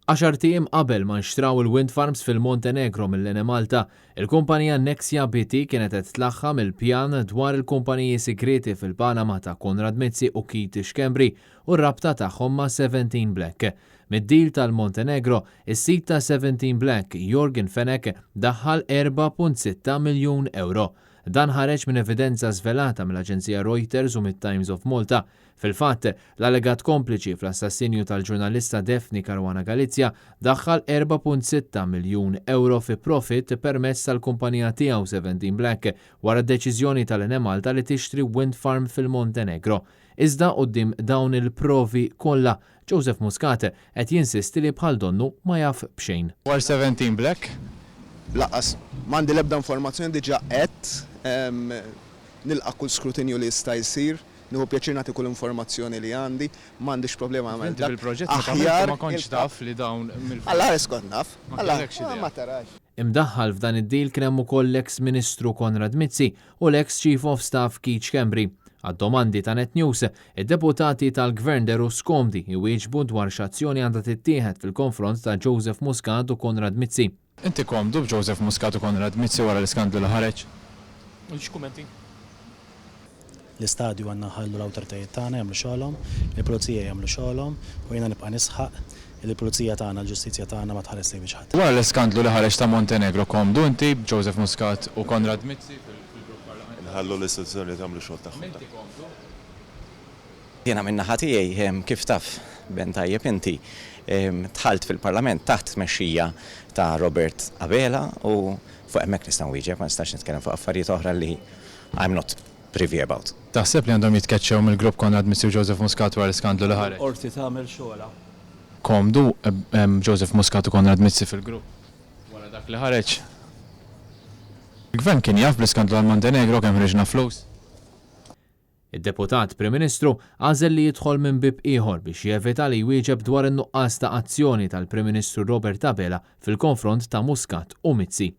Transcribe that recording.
10 tiem qabel ma nxtraw il-wind farms fil-Montenegro mill-Enemalta, il-kumpanija Nexia BT kienet qed tlaħħam il-pjan dwar il-kumpaniji segreti fil-Panama ta' Konrad Mizzi u Keith Schembri u r-rabta tagħhom ma' 17 Black. Mid-deal tal-Montenegro, is-sit ta' 17 Black, Jorgen Fenek, daħħal 4.6 miljun euro. Dan ħareġ minn evidenza żvelata mill-Aġenzija Reuters u mit-Times of Malta. Fil-fatt, l-allegat kompliċi fl-assassinju tal-ġurnalista Daphne Caruana Galizia daħħal 4.6 miljun euro fi profit permezz tal-kumpanija tiegħu 17 Black wara d-deċiżjoni tal-Enemalta li tixtri wind farm fil-Montenegro. Iżda quddiem dawn il-provi kollha, Joseph Muscat qed jinsisti li bħal donnu ma jaf b'xejn. War 17 Black? Laqas, m'għandi l-ebda informazzjoni diġà qed nilqa' kull skrutinju li jista' jsir, nieħu pjaċir nagħti kull informazzjoni li għandi, m'għandix problema għamel dak. Bil-proġett ma kontx taf li dawn Alla iskont naf. Ma tarax. Imdaħħal f'dan id-deal kien hemm ukoll l-eks Ministru Konrad Mizzi u l-eks Chief of Staff Keith Schembri. Għad-domandi ta' Net News, id-deputati tal-Gvern deru skomdi jwieġbu dwar x'azzjoni għandha tittieħed fil-konfront ta' Joseph Muscat u Konrad Mizzi. Inti komdu b'Joseph Muscat u Konrad Mizzi wara l-iskandlu li ħareġ? X'kummenti? L-istadju għandna ħallu l-awtoritajiet tagħna jagħmlu xogħolhom, il-pulizija jagħmlu xogħolhom u jiena nibqa' nisħaq il-pulizija tagħna, l-ġustizzja tagħna ma tħares lejn ħadd. Wara l-iskandlu li ħareġ ta' Montenegro komdu inti b'Joseph Muscat u Konrad Mizzi fil-grupp parlamentari. Nħallu l-istituzzjoni tagħmlu xogħol tagħhom. Inti komdu? Jiena minn naħa tiegħi kif taf ben tajjeb inti tħalt fil-Parlament taħt tmexxija ta' Robert Abela u fuq hemmhekk nistgħu wieġeb ma nistax nitkellem fuq affarijiet oħra li I'm not privy about. Taħseb li għandhom jitkeċċew mill-grupp Konrad Mizzi u Joseph Muscat wara l-iskandlu li ħareġ? Qorti tagħmel xogħla. Komdu Joseph Muscat u Konrad Mizzi fil-grupp wara dak li ħareġ. Il-Gvern kien jaf bl-iskandlu għal-Montenegro kemm ħriġna flus. Id-deputat Prim Ministru għażel li jidħol minn bib ieħor biex jevita li jwieġeb dwar in-nuqqas ta' azzjoni tal-Prim Ministru Robert Abela fil-konfront ta' Muscat u Mizzi.